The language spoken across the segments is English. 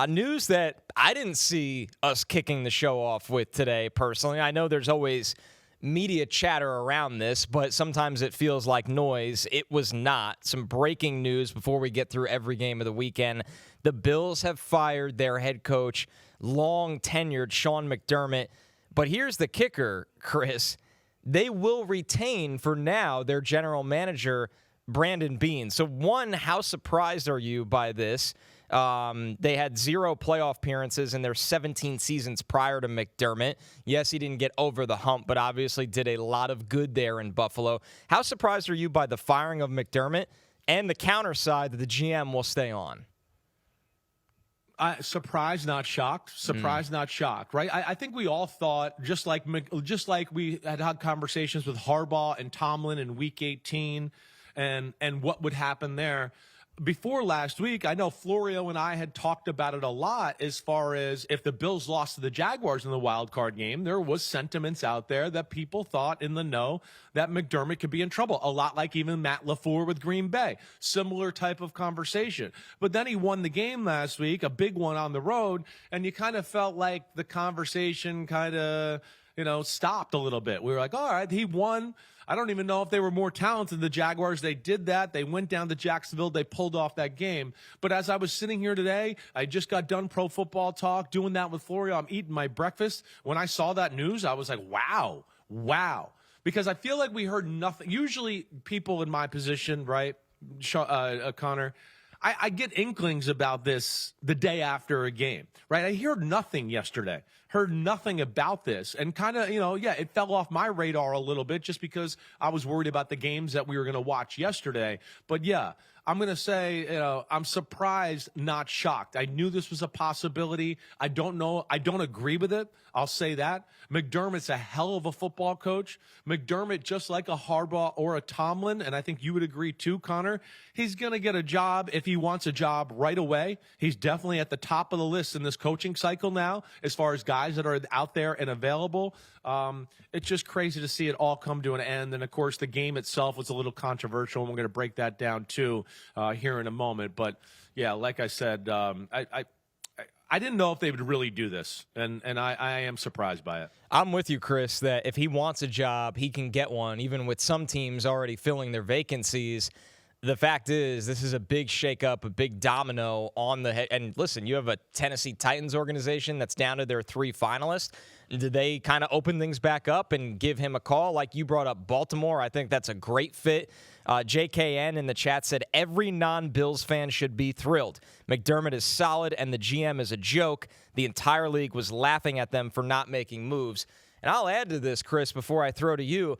News that I didn't see us kicking the show off with today, personally. I know there's always media chatter around this, but sometimes it feels like noise. It was not. Some breaking news before we get through every game of the weekend. The Bills have fired their head coach, long-tenured Sean McDermott. But here's the kicker, Chris. They will retain, for now, their general manager, Brandon Beane. So, one, how surprised are you by this? They had 0 playoff appearances in their 17 seasons prior to McDermott. Yes, he didn't get over the hump, but obviously did a lot of good there in Buffalo. How surprised are you by the firing of McDermott and the counter side that the GM will stay on? Surprised, not shocked. Surprised, not shocked. Right? I think we all thought, just like we had conversations with Harbaugh and Tomlin in Week 18, and what would happen there. Before last week, I know Florio and I had talked about it a lot as far as if the Bills lost to the Jaguars in the wild card game, there was sentiments out there that people thought in the know that McDermott could be in trouble, a lot like even Matt LaFleur with Green Bay. Similar type of conversation. But then he won the game last week, a big one on the road, and you kind of felt like the conversation kind of, stopped a little bit. We were like, all right, he won. I don't even know if they were more talented than the Jaguars. They did that. They went down to Jacksonville. They pulled off that game. But as I was sitting here today, I just got done Pro Football Talk, doing that with Florio. I'm eating my breakfast. When I saw that news, I was like, wow. Because I feel like we heard nothing. Usually people in my position, right, Connor, I get inklings about this the day after a game, right? I heard nothing yesterday, heard nothing about this, and kind of, it fell off my radar a little bit just because I was worried about the games that we were going to watch yesterday. But yeah, I'm going to say, I'm surprised, not shocked. I knew this was a possibility. I don't know. I don't agree with it. I'll say that. McDermott's a hell of a football coach. McDermott, just like a Harbaugh or a Tomlin, and I think you would agree too, Connor, he's going to get a job if he wants a job right away. He's definitely at the top of the list in this coaching cycle now as far as guys that are out there and available. It's just crazy to see it all come to an end. And, of course, the game itself was a little controversial, and we're going to break that down too here in a moment. But, yeah, like I said, I didn't know if they would really do this, and I am surprised by it. I'm with you, Chris, that if he wants a job, he can get one, even with some teams already filling their vacancies. The fact is, this is a big shakeup, a big domino on the head. And listen, you have a Tennessee Titans organization that's down to their 3 finalists. Did they kind of open things back up and give him a call? Like you brought up Baltimore, I think that's a great fit. JKN in the chat said every non-Bills fan should be thrilled. McDermott is solid and the GM is a joke. The entire league was laughing at them for not making moves. And I'll add to this, Chris, before I throw to you.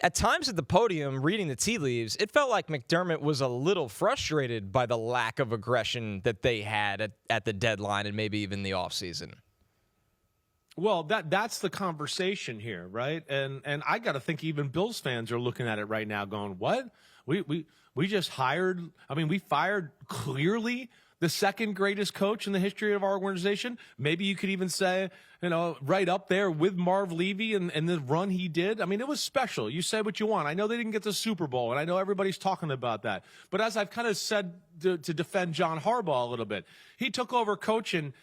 At times at the podium, reading the tea leaves, it felt like McDermott was a little frustrated by the lack of aggression that they had at the deadline and maybe even the offseason. Well, that's the conversation here, right? And I got to think even Bills fans are looking at it right now going, what? We just hired, we fired clearly the second greatest coach in the history of our organization. Maybe you could even say, right up there with Marv Levy and the run he did. It was special. You say what you want. I know they didn't get the Super Bowl, and I know everybody's talking about that. But as I've kind of said to defend John Harbaugh a little bit, he took over coaching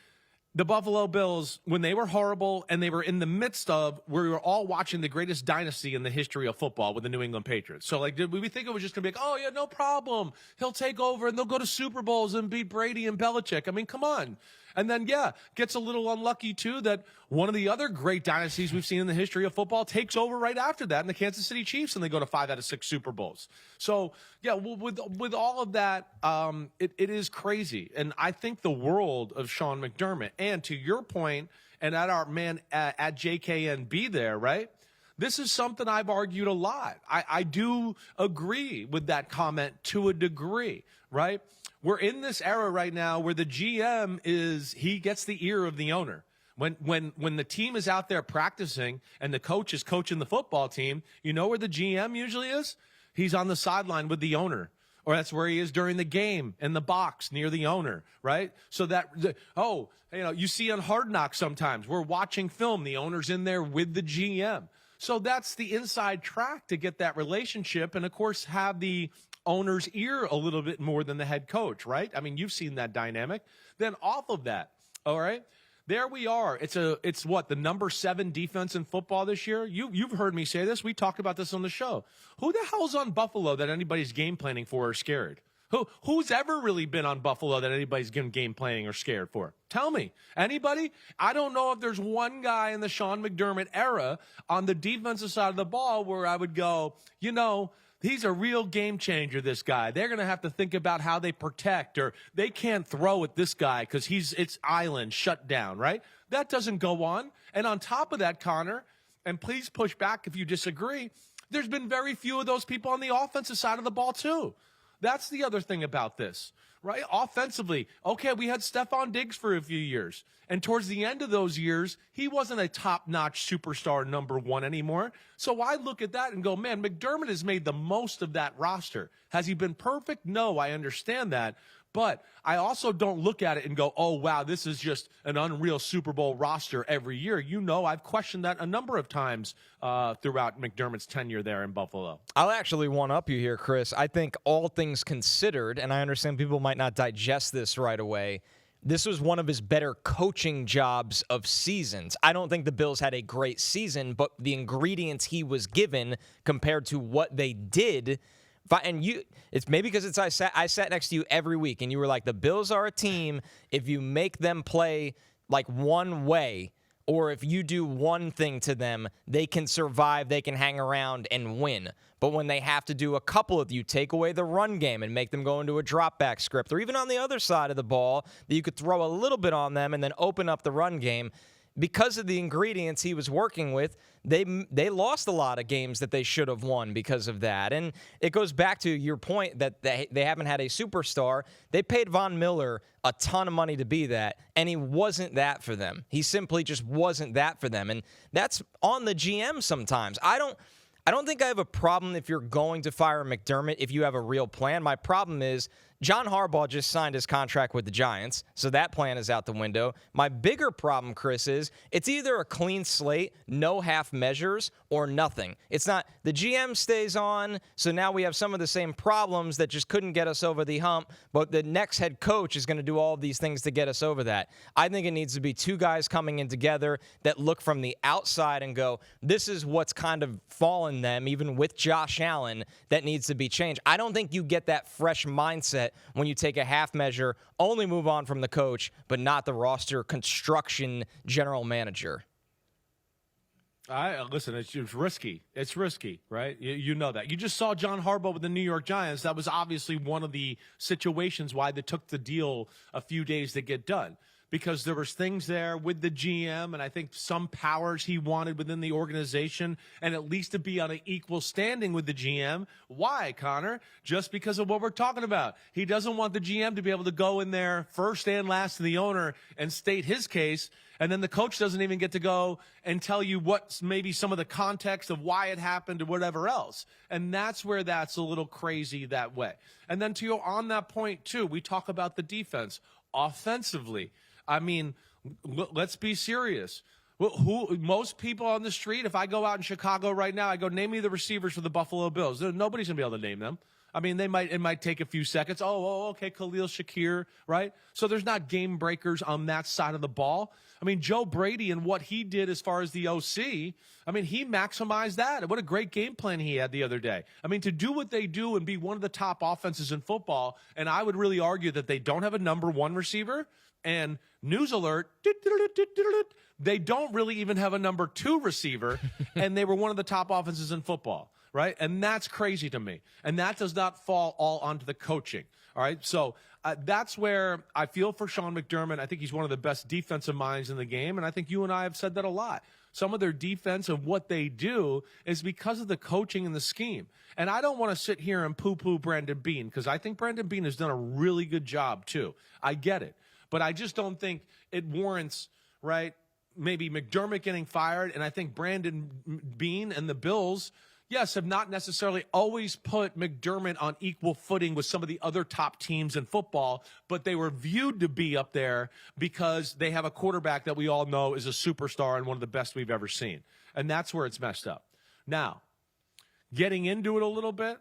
the Buffalo Bills when they were horrible and they were in the midst of where we were all watching the greatest dynasty in the history of football with the New England Patriots. So, did we think it was just going to be like, oh, yeah, no problem. He'll take over and they'll go to Super Bowls and beat Brady and Belichick. Come on. And then, gets a little unlucky, too, that one of the other great dynasties we've seen in the history of football takes over right after that in the Kansas City Chiefs, and they go to 5 out of 6 Super Bowls. So, with all of that, it is crazy. And I think the world of Sean McDermott, and to your point, and at our man at JKNB there, right? This is something I've argued a lot. I do agree with that comment to a degree, right? We're in this era right now where the GM he gets the ear of the owner. When the team is out there practicing and the coach is coaching the football team, you know where the GM usually is? He's on the sideline with the owner. Or that's where he is during the game, in the box near the owner, right? So you see on Hard Knocks sometimes, we're watching film, the owner's in there with the GM. So that's the inside track to get that relationship and, of course, have the owner's ear a little bit more than the head coach, right? I mean, you've seen that dynamic. Then off of that, all right, there we are. It's what, the number 7 defense in football this year? You've heard me say this. We talked about this on the show. Who the hell's on Buffalo that anybody's game planning for or scared? Who's ever really been on Buffalo that anybody's game planning or scared for? Tell me. Anybody? I don't know if there's one guy in the Sean McDermott era on the defensive side of the ball where I would go, you know, he's a real game changer, this guy. They're going to have to think about how they protect, or they can't throw at this guy because it's island shut down, right? That doesn't go on. And on top of that, Connor, and please push back if you disagree, there's been very few of those people on the offensive side of the ball too. That's the other thing about this, right? Offensively, okay, we had Stephon Diggs for a few years. And towards the end of those years, he wasn't a top-notch superstar number 1 anymore. So I look at that and go, man, McDermott has made the most of that roster. Has he been perfect? No, I understand that. But I also don't look at it and go, oh, wow, this is just an unreal Super Bowl roster every year. You know, I've questioned that a number of times throughout McDermott's tenure there in Buffalo. I'll actually one-up you here, Chris. I think all things considered, and I understand people might not digest this right away, this was one of his better coaching jobs of seasons. I don't think the Bills had a great season, but the ingredients he was given compared to what they did. And it's maybe because I sat next to you every week, and you were like, the Bills are a team, if you make them play like one way, or if you do one thing to them, they can survive, they can hang around and win. But when they have to do a couple of, you take away the run game and make them go into a drop back script, or even on the other side of the ball, that you could throw a little bit on them and then open up the run game. Because of the ingredients he was working with, they lost a lot of games that they should have won because of that. And it goes back to your point that they haven't had a superstar. They paid Von Miller a ton of money to be that, and he wasn't that for them. He simply just wasn't that for them. And that's on the GM sometimes. I don't think I have a problem if you're going to fire McDermott if you have a real plan. My problem is John Harbaugh just signed his contract with the Giants, so that plan is out the window. My bigger problem, Chris, is it's either a clean slate, no half measures, or nothing. It's not the GM stays on, so now we have some of the same problems that just couldn't get us over the hump, but the next head coach is going to do all of these things to get us over that. I think it needs to be two guys coming in together that look from the outside and go, this is what's kind of fallen them, even with Josh Allen, that needs to be changed. I don't think you get that fresh mindset when you take a half measure, only move on from the coach, but not the roster construction general manager. Listen, it's risky. It's risky, right? You know that. You just saw John Harbaugh with the New York Giants. That was obviously one of the situations why they took the deal a few days to get done. Because there was things there with the GM, and I think some powers he wanted within the organization, and at least to be on an equal standing with the GM. Why, Connor? Just because of what we're talking about. He doesn't want the GM to be able to go in there first and last to the owner and state his case, and then the coach doesn't even get to go and tell you what's maybe some of the context of why it happened or whatever else. And that's where that's a little crazy that way. And then to on that point, too, we talk about the defense. Offensively, I mean, let's be serious. Most people on the street, if I go out in Chicago right now, I go, name me the receivers for the Buffalo Bills. Nobody's going to be able to name them. I mean, it might take a few seconds. Okay, Khalil Shakir, right? So there's not game breakers on that side of the ball. I mean, Joe Brady and what he did as far as the OC, I mean, he maximized that. What a great game plan he had the other day. I mean, to do what they do and be one of the top offenses in football, and I would really argue that they don't have a number one receiver. And news alert, they don't really even have a number 2 receiver, and they were one of the top offenses in football, right? And that's crazy to me. And that does not fall all onto the coaching, all right? So that's where I feel for Sean McDermott. I think he's one of the best defensive minds in the game, and I think you and I have said that a lot. Some of their defense and what they do is because of the coaching and the scheme. And I don't want to sit here and poo-poo Brandon Beane, because I think Brandon Beane has done a really good job too. I get it. But I just don't think it warrants, right, maybe McDermott getting fired. And I think Brandon Beane and the Bills, yes, have not necessarily always put McDermott on equal footing with some of the other top teams in football, but they were viewed to be up there because they have a quarterback that we all know is a superstar and one of the best we've ever seen. And that's where it's messed up. Now, getting into it a little bit,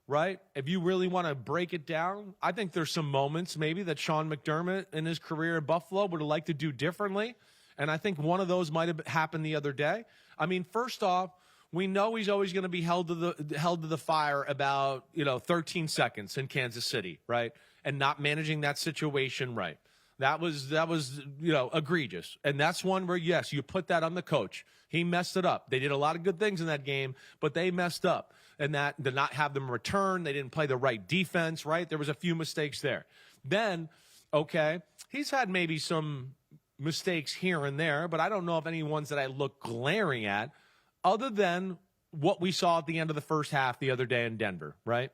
right? If you really want to break it down, I think there's some moments maybe that Sean McDermott in his career in Buffalo would have liked to do differently. And I think one of those might have happened the other day. I mean, first off, we know he's always going to be held to the fire about, 13 seconds in Kansas City, right? And not managing that situation right. That was egregious. And that's one where, yes, you put that on the coach. He messed it up. They did a lot of good things in that game, but they messed up. And that did not have them return. They didn't play the right defense, right? There was a few mistakes there. Then, okay, he's had maybe some mistakes here and there, but I don't know of any ones that I look glaring at other than what we saw at the end of the first half the other day in Denver, right?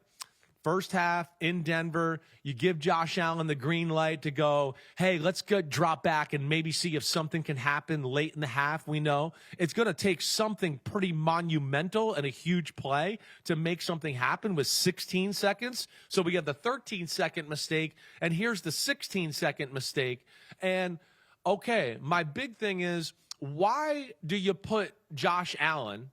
First half in Denver, you give Josh Allen the green light to go, hey, let's go drop back and maybe see if something can happen late in the half. We know it's going to take something pretty monumental and a huge play to make something happen with 16 seconds. So we have the 13-second mistake, and here's the 16-second mistake. And, okay, my big thing is, why do you put Josh Allen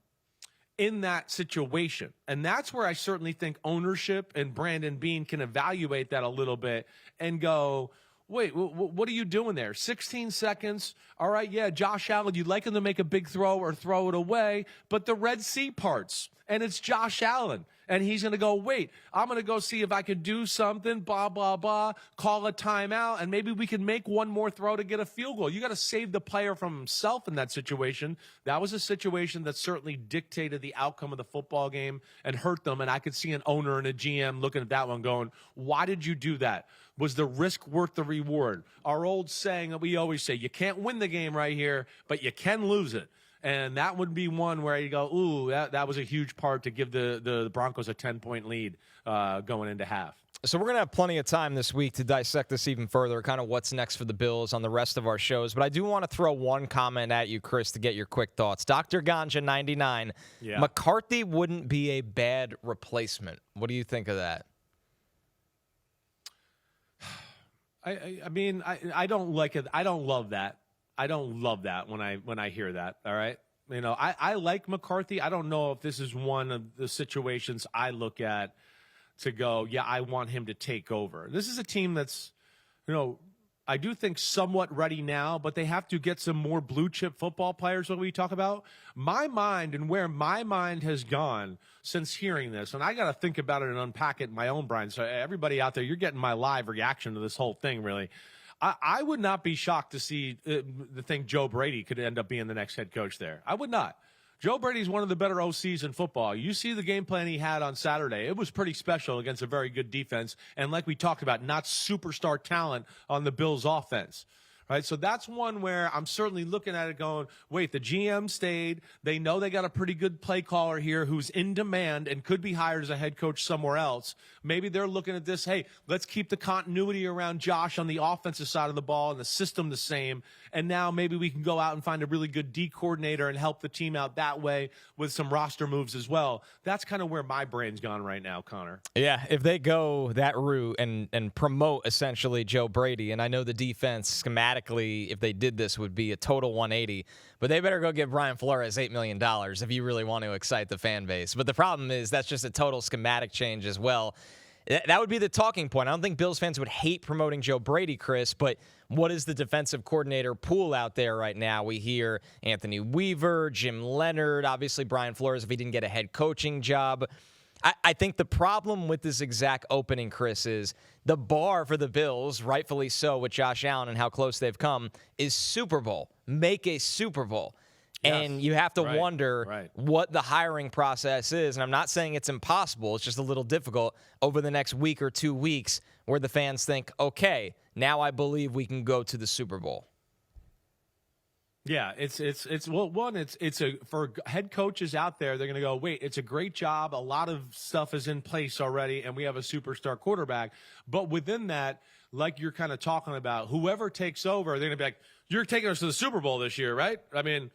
in that situation? And that's where I certainly think ownership and Brandon Beane can evaluate that a little bit and go, wait, what are you doing there? 16 seconds. All right, yeah, Josh Allen, you'd like him to make a big throw or throw it away, but the Red Sea parts, and it's Josh Allen. And he's going to go, wait, I'm going to go see if I can do something, blah, blah, blah, call a timeout, and maybe we can make one more throw to get a field goal. You got to save the player from himself in that situation. That was a situation that certainly dictated the outcome of the football game and hurt them. And I could see an owner and a GM looking at that one going, why did you do that? Was the risk worth the reward? Our old saying that we always say, you can't win the game right here, but you can lose it. And that would be one where you go, ooh, that was a huge part to give the Broncos a 10-point lead going into half. So we're going to have plenty of time this week to dissect this even further, kind of what's next for the Bills on the rest of our shows. But I do want to throw one comment at you, Chris, to get your quick thoughts. Dr. Ganja 99, yeah. McCarthy wouldn't be a bad replacement. What do you think of that? I mean, I don't like it. I don't love that. I don't love that when I hear that, all right? I like McCarthy. I don't know if this is one of the situations I look at to go, yeah, I want him to take over. This is a team that's, I do think somewhat ready now, but they have to get some more blue-chip football players, what we talk about. My mind and where my mind has gone since hearing this, and I got to think about it and unpack it in my own brain. So everybody out there, you're getting my live reaction to this whole thing, really. I would not be shocked to see the thing Joe Brady could end up being the next head coach there. I would not. Joe Brady's one of the better OCs in football. You see the game plan he had on Saturday. It was pretty special against a very good defense. And like we talked about, not superstar talent on the Bills' offense. Right, so that's one where I'm certainly looking at it going, wait, the GM stayed. They know they got a pretty good play caller here who's in demand and could be hired as a head coach somewhere else. Maybe they're looking at this, hey, let's keep the continuity around Josh on the offensive side of the ball and the system the same. And now maybe we can go out and find a really good D coordinator and help the team out that way with some roster moves as well. That's kind of where my brain's gone right now, Connor. Yeah, if they go that route and promote essentially Joe Brady, and I know the defense schematically, if they did this, would be a total 180. But they better go give Brian Flores $8 million if you really want to excite the fan base. But the problem is that's just a total schematic change as well. That would be the talking point. I don't think Bills fans would hate promoting Joe Brady, Chris, but what is the defensive coordinator pool out there right now? We hear Anthony Weaver, Jim Leonard, obviously Brian Flores if he didn't get a head coaching job. I think the problem with this exact opening, Chris, is the bar for the Bills, rightfully so with Josh Allen and how close they've come, is Super Bowl. Make a Super Bowl. Yes. And you have to wonder what the hiring process is. And I'm not saying it's impossible. It's just a little difficult over the next week or 2 weeks where the fans think, okay, now I believe we can go to the Super Bowl. Yeah, it's for head coaches out there, they're going to go, wait, it's a great job. A lot of stuff is in place already, and we have a superstar quarterback. But within that, like you're kind of talking about, whoever takes over, they're going to be like, you're taking us to the Super Bowl this year, right? I mean,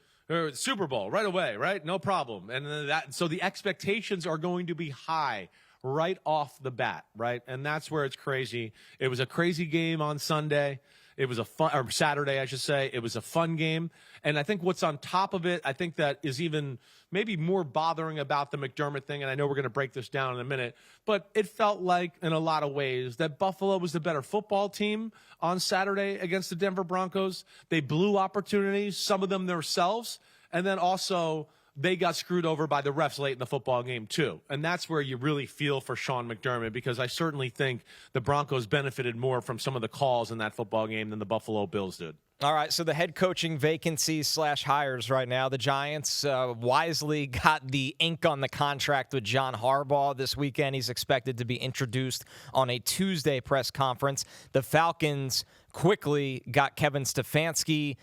Super Bowl right away, right? No problem. And so the expectations are going to be high right off the bat, right? And that's where it's crazy. It was a crazy game on Sunday. It was a fun, or Saturday, I should say. It was a fun game. And I think what's on top of it, I think that is even maybe more bothering about the McDermott thing, and I know we're going to break this down in a minute, but it felt like in a lot of ways that Buffalo was the better football team on Saturday against the Denver Broncos. They blew opportunities, some of them themselves, and then also they got screwed over by the refs late in the football game too. And that's where you really feel for Sean McDermott, because I certainly think the Broncos benefited more from some of the calls in that football game than the Buffalo Bills did. All right, so the head coaching vacancies / hires right now. The Giants wisely got the ink on the contract with John Harbaugh this weekend. He's expected to be introduced on a Tuesday press conference. The Falcons quickly got Kevin Stefanski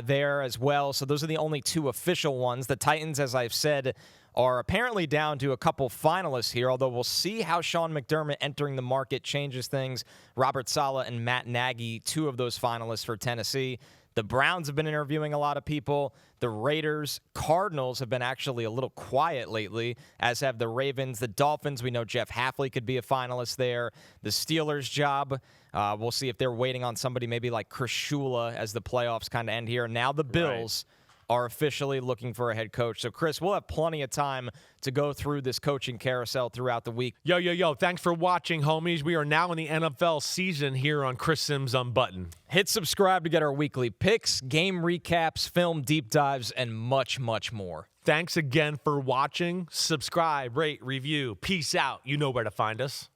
there as well. So those are the only two official ones. The Titans, as I've said, are apparently down to a couple finalists here, although we'll see how Sean McDermott entering the market changes things. Robert Saleh and Matt Nagy, two of those finalists for Tennessee. The Browns have been interviewing a lot of people. The Raiders, Cardinals have been actually a little quiet lately, as have the Ravens. The Dolphins, we know Jeff Hafley could be a finalist there. The Steelers' job, we'll see if they're waiting on somebody maybe like Chris Shula as the playoffs kind of end here. Now the Bills are officially looking for a head coach. So, Chris, we'll have plenty of time to go through this coaching carousel throughout the week. Yo. Thanks for watching, homies. We are now in the NFL season here on Chris Simms Unbuttoned. Hit subscribe to get our weekly picks, game recaps, film deep dives, and much, much more. Thanks again for watching. Subscribe, rate, review. Peace out. You know where to find us.